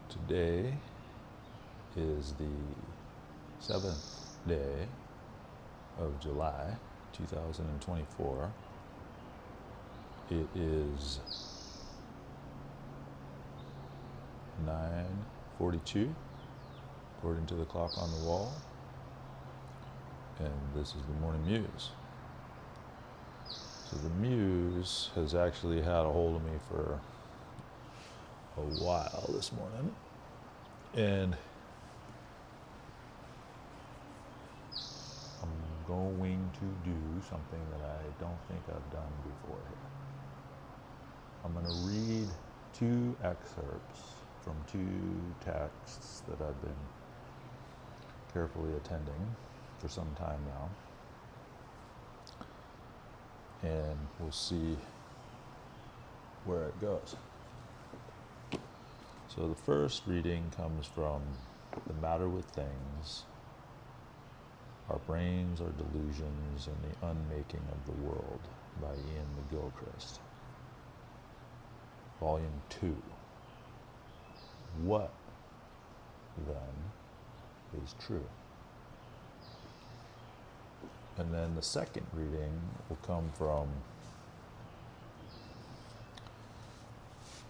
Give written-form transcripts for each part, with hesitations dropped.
Today is the 7th day of July 2024. It is 9:42 according to the clock on the wall, and this is the Morning Muse. So the Muse has actually had a hold of me for a while this morning, and I'm going to do something that I don't think I've done before here. I'm going to read two excerpts from two texts that I've been carefully attending for some time now, and we'll see where it goes. So the first reading comes from The Matter with Things, Our Brains Are Delusions and the Unmaking of the World by Ian McGilchrist. Volume 2. What, then, is true? And then the second reading will come from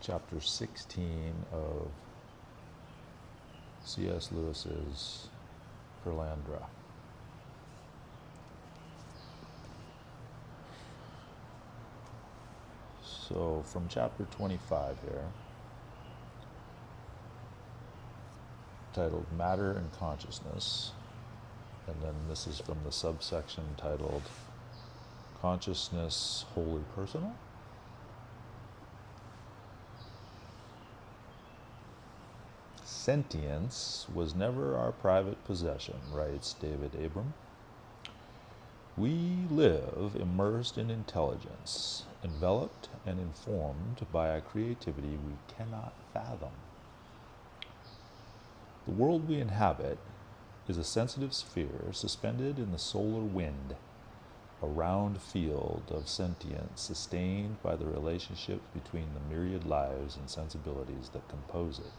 chapter 16 of C.S. Lewis's Pelandra. So from chapter 25 here, titled Matter and Consciousness, and then this is from the subsection titled Consciousness Wholly Personal. Sentience was never our private possession, writes David Abram. We live immersed in intelligence, enveloped and informed by a creativity we cannot fathom. The world we inhabit is a sensitive sphere suspended in the solar wind, a round field of sentience sustained by the relationships between the myriad lives and sensibilities that compose it.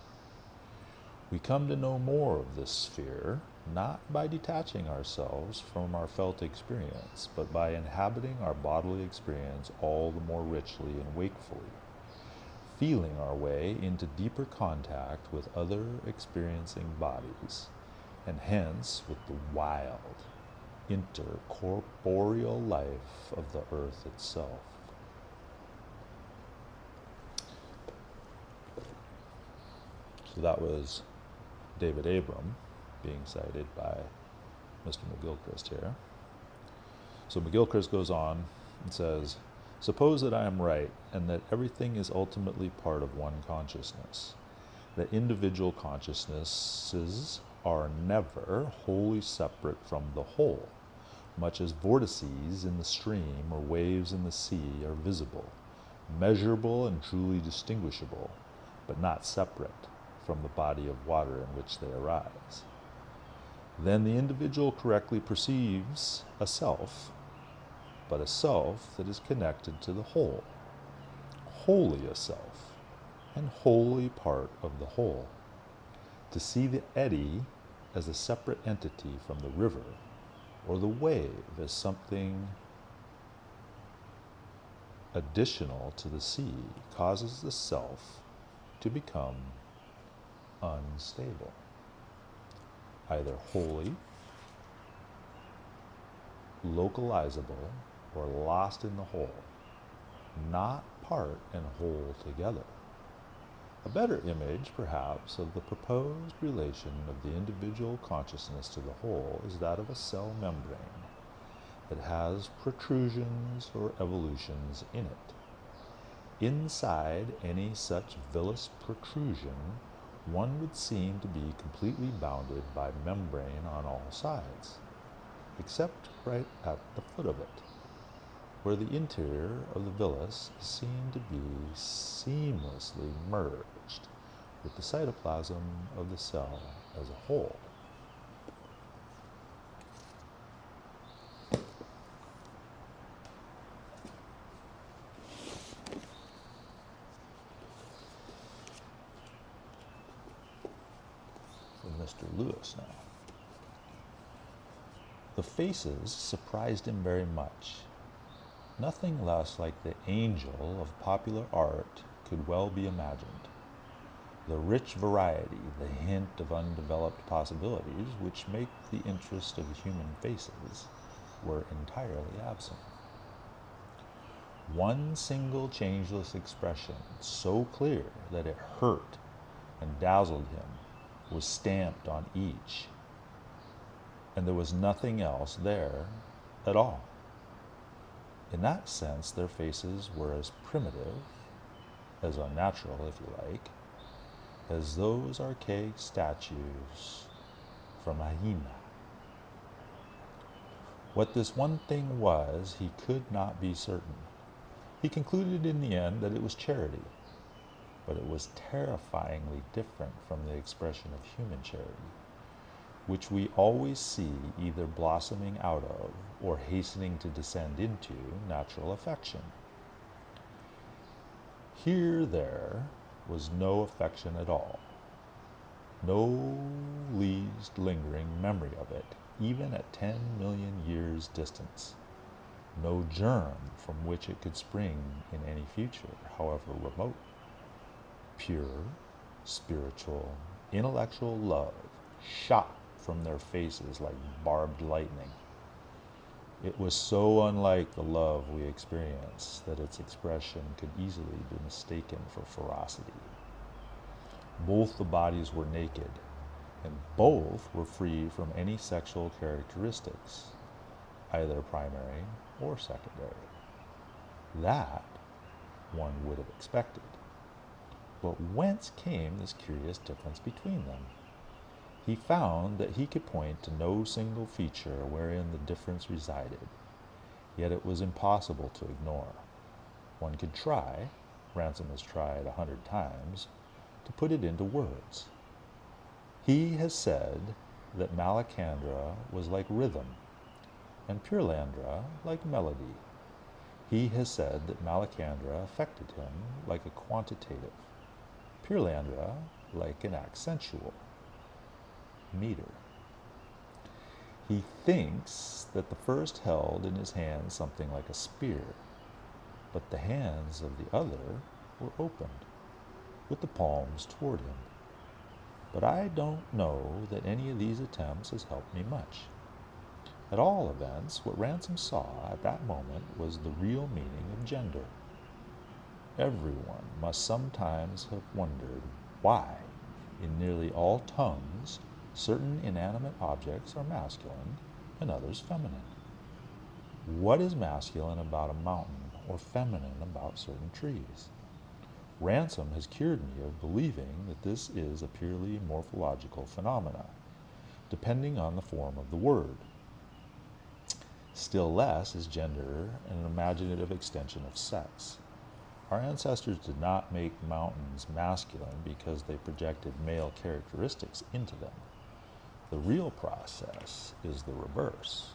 We come to know more of this sphere, not by detaching ourselves from our felt experience, but by inhabiting our bodily experience all the more richly and wakefully, feeling our way into deeper contact with other experiencing bodies, and hence with the wild, intercorporeal life of the earth itself. So that was David Abram being cited by Mr. McGilchrist here. So McGilchrist goes on and says, suppose that I am right and that everything is ultimately part of one consciousness, that individual consciousnesses are never wholly separate from the whole, much as vortices in the stream or waves in the sea are visible, measurable and truly distinguishable, but not separate from the body of water in which they arise. Then the individual correctly perceives a self, but a self that is connected to the whole, wholly a self, and wholly part of the whole. To see the eddy as a separate entity from the river, or the wave as something additional to the sea, causes the self to become unstable, either wholly, localizable, or lost in the whole, not part and whole together. A better image, perhaps, of the proposed relation of the individual consciousness to the whole is that of a cell membrane that has protrusions or evolutions in it. Inside any such villous protrusion, one would seem to be completely bounded by membrane on all sides, except right at the foot of it, where the interior of the villus is seen to be seamlessly merged with the cytoplasm of the cell as a whole. Mr. Lewis now. The faces surprised him very much. Nothing less like the angel of popular art could well be imagined. The rich variety, the hint of undeveloped possibilities which make the interest of human faces, were entirely absent. One single changeless expression, so clear that it hurt and dazzled him, was stamped on each, and there was nothing else there at all. In that sense, their faces were as primitive, as unnatural, if you like, as those archaic statues from Aina. What this one thing was, he could not be certain. He concluded in the end that it was charity, but it was terrifyingly different from the expression of human charity, which we always see either blossoming out of or hastening to descend into natural affection. Here there was no affection at all, no least lingering memory of it, even at 10 million years distance, no germ from which it could spring in any future, however remote. Pure, spiritual, intellectual love shot from their faces like barbed lightning. It was so unlike the love we experience that its expression could easily be mistaken for ferocity. Both the bodies were naked, and both were free from any sexual characteristics, either primary or secondary. That one would have expected. But whence came this curious difference between them? He found that he could point to no single feature wherein the difference resided, yet it was impossible to ignore. One could try, Ransom has tried 100 times, to put it into words. He has said that Malacandra was like rhythm, and Purlandra like melody. He has said that Malacandra affected him like a quantitative, Purlandra like an accentual meter. He thinks that the first held in his hand something like a spear, but the hands of the other were opened, with the palms toward him. But I don't know that any of these attempts has helped me much. At all events, what Ransom saw at that moment was the real meaning of gender. Everyone must sometimes have wondered why, in nearly all tongues, certain inanimate objects are masculine and others feminine. What is masculine about a mountain or feminine about certain trees? Ransom has cured me of believing that this is a purely morphological phenomena, depending on the form of the word. Still less is gender an imaginative extension of sex. Our ancestors did not make mountains masculine because they projected male characteristics into them. The real process is the reverse.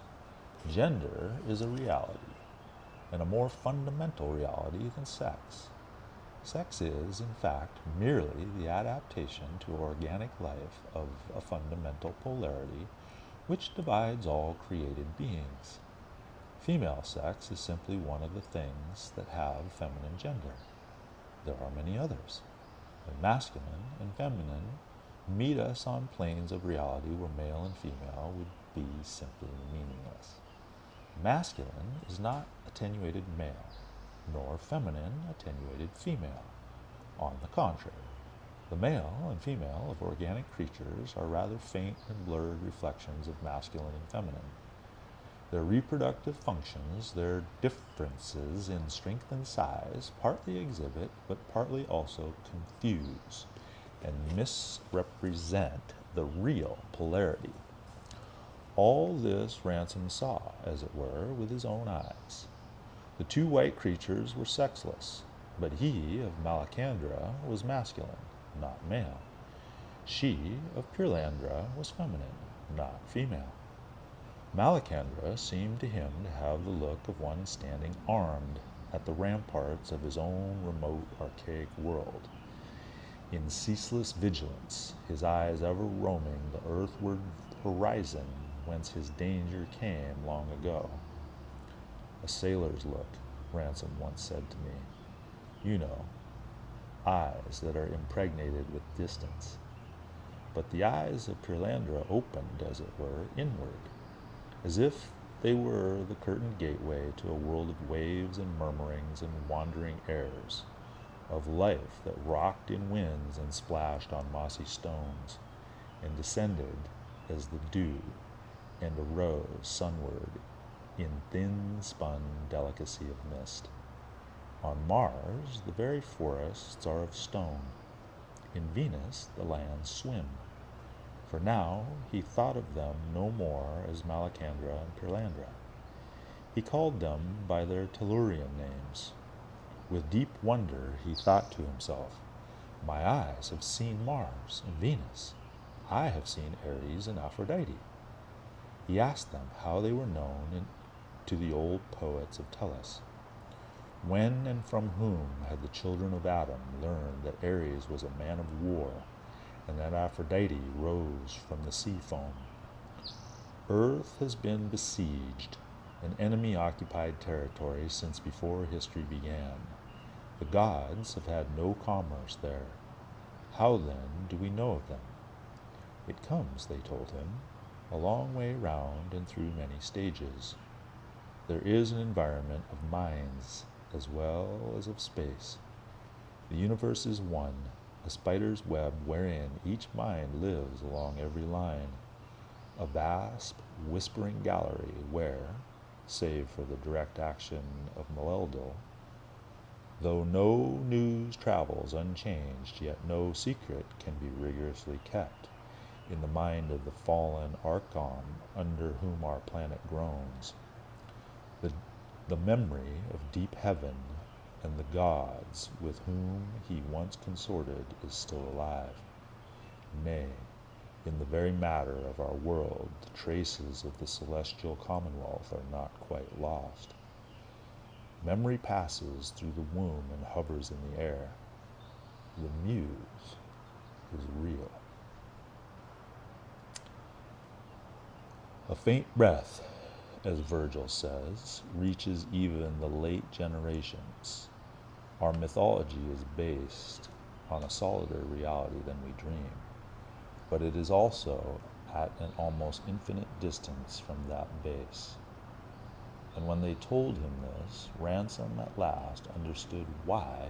Gender is a reality, and a more fundamental reality than sex. Sex is, in fact, merely the adaptation to organic life of a fundamental polarity which divides all created beings. Female sex is simply one of the things that have feminine gender. There are many others, and masculine and feminine meet us on planes of reality where male and female would be simply meaningless. Masculine is not attenuated male, nor feminine attenuated female. On the contrary, the male and female of organic creatures are rather faint and blurred reflections of masculine and feminine. Their reproductive functions, their differences in strength and size, partly exhibit, but partly also confuse and misrepresent the real polarity. All this Ransom saw, as it were, with his own eyes. The two white creatures were sexless, but he of Malacandra was masculine, not male. She of Purlandra was feminine, not female. Malacandra seemed to him to have the look of one standing armed at the ramparts of his own remote archaic world. In ceaseless vigilance, his eyes ever roaming the earthward horizon whence his danger came long ago. A sailor's look, Ransom once said to me. You know, eyes that are impregnated with distance. But the eyes of Purlandra opened, as it were, inward, as if they were the curtained gateway to a world of waves and murmurings and wandering airs, of life that rocked in winds and splashed on mossy stones, and descended as the dew, and arose sunward in thin-spun delicacy of mist. On Mars, the very forests are of stone. In Venus, the lands swim. For now he thought of them no more as Malacandra and Purlandra. He called them by their Tellurian names. With deep wonder he thought to himself, my eyes have seen Mars and Venus. I have seen Ares and Aphrodite. He asked them how they were known to the old poets of Tellus. When and from whom had the children of Adam learned that Ares was a man of war, and that Aphrodite rose from the sea foam? Earth has been besieged, an enemy-occupied territory since before history began. The gods have had no commerce there. How then do we know of them? It comes, they told him, a long way round and through many stages. There is an environment of minds as well as of space. The universe is one, a spider's web wherein each mind lives along every line, a vast, whispering gallery where, save for the direct action of Maleldil, though no news travels unchanged, yet no secret can be rigorously kept in the mind of the fallen Archon under whom our planet groans. The memory of deep heaven and the gods with whom he once consorted is still alive. Nay, in the very matter of our world, the traces of the celestial commonwealth are not quite lost. Memory passes through the womb and hovers in the air. The Muse is real. A faint breath, as Virgil says, reaches even the late generations. Our mythology is based on a solider reality than we dream, but it is also at an almost infinite distance from that base. And when they told him this, Ransom at last understood why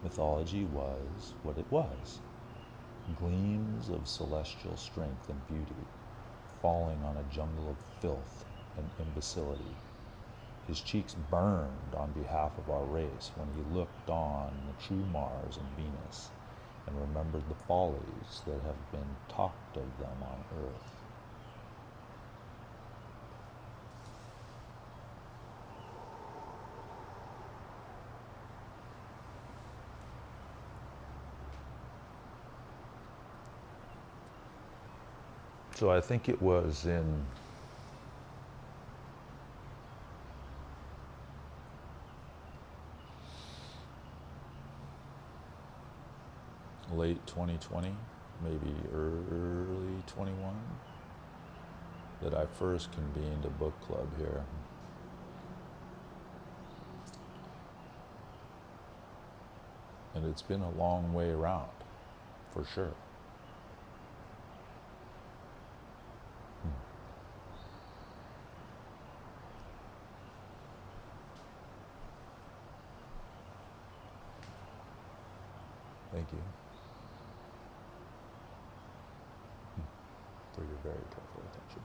mythology was what it was. Gleams of celestial strength and beauty, falling on a jungle of filth and imbecility. His cheeks burned on behalf of our race when he looked on the true Mars and Venus and remembered the follies that have been talked of them on Earth. So I think it was in late 2020, maybe early 21, that I first convened a book club here. And it's been a long way around, for sure. Thank you for your very careful attention.